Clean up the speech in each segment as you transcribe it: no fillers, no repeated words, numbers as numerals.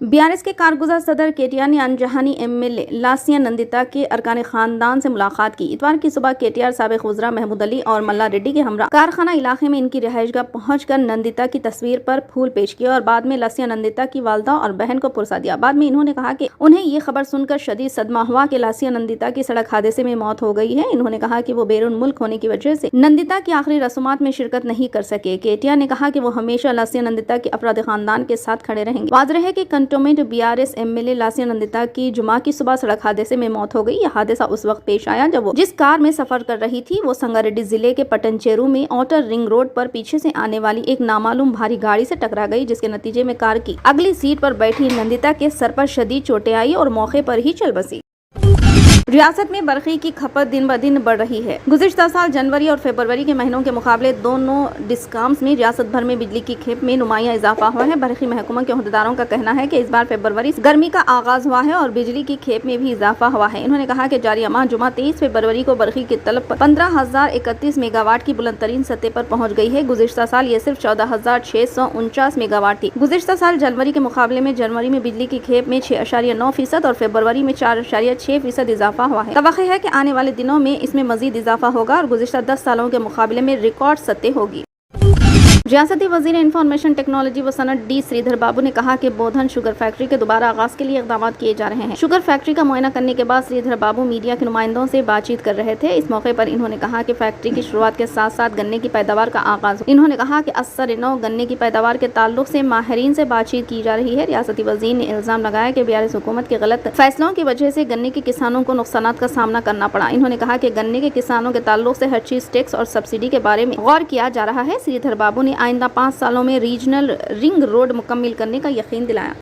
BRS के कारगुजार सदर KTR ने अनजहानी MLA लासिया नंदिता के अरकान खानदान से मुलाकात की। इतवार की सुबह KTR साबिक वज़रा महमूद अली और मल्ला रेड्डी के हमरा कारखाना इलाके में इनकी रिहाइशगाह पहुंचकर नंदिता की तस्वीर पर फूल पेश किए और बाद में लासिया नंदिता की वालदा और बहन को पुरसा दिया। बाद में इन्होंने कहा कि उन्हें ये खबर सुनकर शदीद सदमा हुआ कि लासिया नंदिता की सड़क हादसे में मौत हो गई है। इन्होंने कहा कि वो बैरून मुल्क होने की वजह से नंदिता की आखिरी रस्मात में शिरकत नहीं कर सके। KTR ने कहा कि वो हमेशा लासिया नंदिता के अफराद खानदान के साथ खड़े रहेंगे। वाज़ेह है कि कंटोनमेंट BRS MLA लासिया नंदिता की जुमा की सुबह सड़क हादसे में मौत हो गई। यह हादसा उस वक्त पेश आया जब वो जिस कार में सफर कर रही थी वो संगारेड्डी जिले के पटनचेरू में आउटर रिंग रोड पर पीछे से आने वाली एक नामालूम भारी गाड़ी से टकरा गई, जिसके नतीजे में कार की अगली सीट पर बैठी नंदिता के सर पर शदीद चोटें आई और मौके पर ही चल बसी। रियासत में बरक़ी की खपत दिन ब दिन बढ़ रही है। गुज़िश्ता साल जनवरी और फरवरी के महीनों के मुकाबले दोनों डिस्काम्स में रियासत भर में बिजली की खेप में नुमाया इजाफा हुआ है। बरक़ी महकमा के अहदेदारों का कहना है कि इस बार फरवरी से गर्मी का आगाज हुआ है और बिजली की खेप में भी इजाफा हुआ है। इन्होंने कहा कि जारी माह जुमा 23 फरवरी को बरक़ी की तलब 15,031 मेगावाट की बुलंद तरीन सतह पर पहुँच गई है। गुज़िश्ता साल ये सिर्फ 14,649 मेगावाट थी। गुज़िश्ता साल जनवरी के मुकाबले में जनवरी में बिजली की खेप में 6.9% और फरवरी में 4.6% इजाफा हुआ है। तवक्को है कि आने वाले दिनों में इसमें मजीद इजाफा होगा और गुज़िश्ता 10 सालों के मुकाबले में रिकॉर्ड सतह होगी। रियासती वज़ीर इंफॉर्मेशन टेक्नोलॉजी व सनत D श्रीधर बाबू ने कहा कि बोधन शुगर फैक्ट्री के दोबारा आगाज के लिए इक़दाम किए जा रहे हैं। शुगर फैक्ट्री का मुआयना करने के बाद श्रीधर बाबू मीडिया के नुमाइंदों से बातचीत कर रहे थे। इस मौके पर इन्होंने कहा कि फैक्ट्री की शुरुआत के साथ साथ गन्ने की पैदावार का आगाज। इन्होंने कहा कि असर नौ गन्ने की पैदावार के ताल्लुक से माहिरीन से बातचीत की जा रही है। रियासती वज़ीर ने इल्ज़ाम लगाया कि BRS हुकूमत के गलत फैसलों की वजह से गन्ने के किसानों को नुकसानात का सामना करना पड़ा। इन्होंने कहा कि गन्ने के किसानों के ताल्लुक से हर चीज टैक्स और सब्सिडी के बारे में गौर किया जा रहा है। श्रीधर बाबू ने आइंदा 5 सालों में रीजनल रिंग रोड मुकम्मल करने का यकीन दिलाया।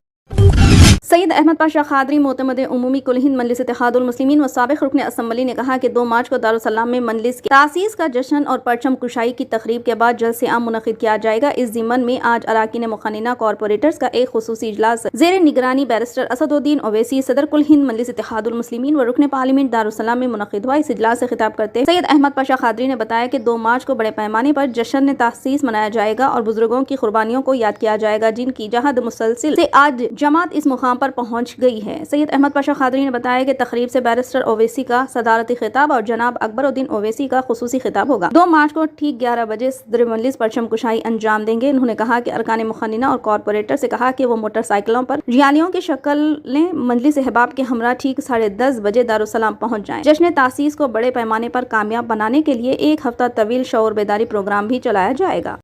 सैयद अहमद पाशा खादरी मोतमद उमूमी कुल हिंद मजलिस इत्तेहादुल मुस्लिमीन व साबिक़ रुकन असम्बली ने कहा कि 2 मार्च को दारुस्सलाम में मजलिस की तासीस का जश्न और परचम कुशाई की तकरीब के बाद जल्द से आम मुनक़िद किया जाएगा। इस ज़िम्मन में आज अराकीन मुक़न्निना कॉरपोरेटर्स का एक खुसूसी इजलास ज़ेर निगरानी बैरिस्टर असदुद्दीन ओवैसी सदर कुल हिंद मजलिस इत्तेहादुल मुस्लिमीन व रुकन पार्लियामेंट दारुस्सलाम में मुनक़िद हुआ। इस इजलास से खिताब करते हुए सैयद अहमद पाशा खादरी ने बताया कि 2 मार्च को बड़े पैमाने पर जश्न तासीस मनाया जाएगा और बुजुर्गों की कुर्बानियों को याद किया जाएगा, जिनकी जहद मुसलसिल से आज जमात इस मुकाम पर पहुँच गई है। सैयद अहमद पाशा खादरी ने बताया कि तकरीब से बैरिस्टर ओवैसी का सदारती खिताब और जनाब अकबरुद्दीन ओवैसी का खुसूसी खिताब होगा। 2 मार्च को ठीक 11 बजे सदर मजलिस परचम कुशाई अंजाम देंगे। उन्होंने कहा कि अरकान मुखन्निना और कॉरपोरेटर से कहा कि वो मोटरसाइकिलों पर रियालियों की शक्ल लें मजलिस अहबाब के हमरा ठीक 10:30 बजे दारुस्सलाम पहुँच जाएं। जश्न तासीस को बड़े पैमाने पर कामयाब बनाने के लिए 1 हफ्ता तवील शऊर बेदारी प्रोग्राम भी चलाया जाएगा।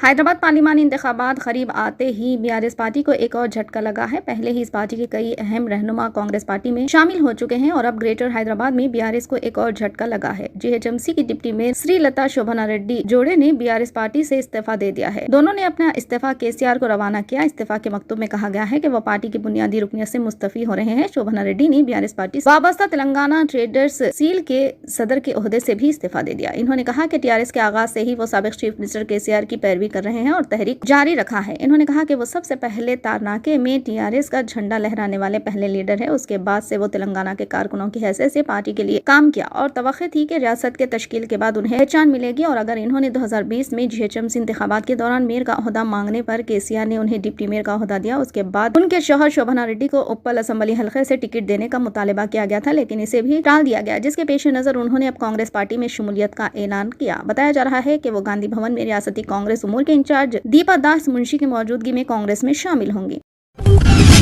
हैदराबाद पार्लिमानी इंतखाबात करीब आते ही BRS पार्टी को एक और झटका लगा है। पहले ही इस पार्टी के कई अहम रहनुमा कांग्रेस पार्टी में शामिल हो चुके हैं और अब ग्रेटर हैदराबाद में BRS को एक और झटका लगा है। GHMC की डिप्टी मेयर श्रीलता शोभना रेड्डी जोड़े ने BRS पार्टी से इस्तीफा दे दिया है। दोनों ने अपना इस्तीफा KCR को रवाना किया। इस्तीफा के मकतूब में कहा गया है कि वो पार्टी की बुनियादी रुकनियत से मुस्तफी हो रहे हैं। शोभना रेड्डी ने BRS पार्टी से वाबस्ता तेलंगाना ट्रेडर्स सील के सदर के ओहदे से भी इस्तीफा दे दिया। इन्होंने कहा कि TRS के आगाज से ही वो साबिक चीफ मिनिस्टर KCR की पैरवी कर रहे हैं और तहरीक जारी रखा है। इन्होंने कहा कि वो सबसे पहले तारनाके में TRS का झंडा लहराने वाले पहले लीडर है। उसके बाद से वो तेलंगाना के कारकुनों की हैसियत से पार्टी के लिए काम किया और तवक्को थी कि रियासत के तश्कील के बाद उन्हें पहचान मिलेगी। और अगर इन्होंने 2020 में GHMC इंतखाबात के दौरान मेयर का ओहदा मांगने पर KCR ने उन्हें डिप्टी मेयर का ओहदा दिया, उसके बाद उनके शौहर शोभना रेड्डी को उप्पल असम्बली हल्के से टिकट देने का मुतालबा किया गया था, लेकिन इसे भी टाल दिया गया, जिसके पेश नजर उन्होंने अब कांग्रेस पार्टी में शमूलियत का ऐलान किया। बताया जा रहा है कि वो गांधी भवन में रियासती कांग्रेस उमूर के इंचार्ज दीपा दास मुंशी की मौजूदगी में कांग्रेस में शामिल होंगी।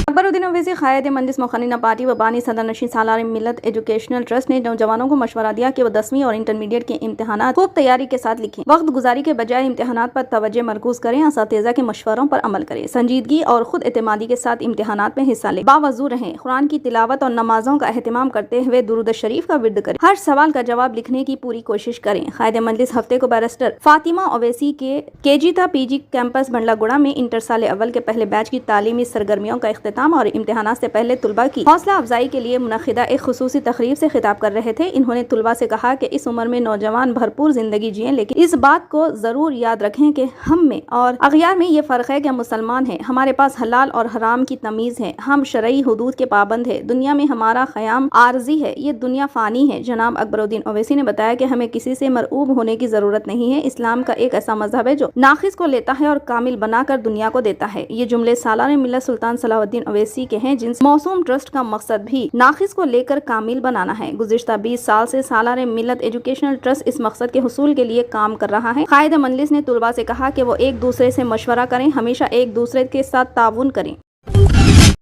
अकबरुद्दीन ओवैसी कायद मजलिस मुखन्निना पार्टी व बानी सदर नशीन सालार मिलत एजुकेशनल ट्रस्ट ने नौजवानों को मशवरा दिया कि वो 10वीं और इंटरमीडिएट के इम्तिहानात खूब तैयारी के साथ लिखें। वक्त गुजारी के बजाय इम्तिहानात पर तवज्जो मरकूज करें, असातिज़ा के मशवरों पर अमल करें, संजीदगी और खुद एतमादी के साथ इम्तिहानात में हिस्सा लें, बावजू रहें, कुरान की तिलावत और नमाजों का एहतमाम करते हुए दुरूद शरीफ का विर्द करें, हर सवाल का जवाब लिखने की पूरी कोशिश करें। कायद मजलिस हफ्ते को बैरिस्टर फातिमा ओवैसी के KG PG कैंपस बंडलागुड़ा में इंटर साल अव्वल के पहले बैच की तालीमी सरगर्मियों का इख्तिताम اختتام اور امتحانات سے پہلے طلبہ کی حوصلہ افزائی کے لیے منعقدہ ایک خصوصی تقریب سے خطاب کر رہے تھے۔ انہوں نے طلبہ سے کہا کہ اس عمر میں نوجوان بھرپور زندگی جئیں، لیکن اس بات کو ضرور یاد رکھیں کہ ہم میں اور اغیار میں یہ فرق ہے کہ ہم مسلمان ہیں، ہمارے پاس حلال اور حرام کی تمیز ہے، ہم شرعی حدود کے پابند ہیں، دنیا میں ہمارا قیام عارضی ہے، یہ دنیا فانی ہے۔ جناب اکبر الدین اویسی نے بتایا کہ ہمیں کسی سے مرعوب ہونے کی ضرورت نہیں ہے۔ اسلام کا ایک ایسا مذہب ہے جو ناقص کو لیتا ہے اور کامل بنا کر دنیا کو دیتا ہے۔ یہ جملے سالار ملت سلطان صلاح الدین اویسی کے ہیں، جن سے موسوم ٹرسٹ کا مقصد بھی ناقص کو لے کر کامل بنانا ہے۔ گزشتہ 20 سال سے سالار ملت ایجوکیشنل ٹرسٹ اس مقصد کے حصول کے لیے کام کر رہا ہے۔ قائد مجلس نے طلباء سے کہا کہ وہ ایک دوسرے سے مشورہ کریں، ہمیشہ ایک دوسرے کے ساتھ تعاون کریں۔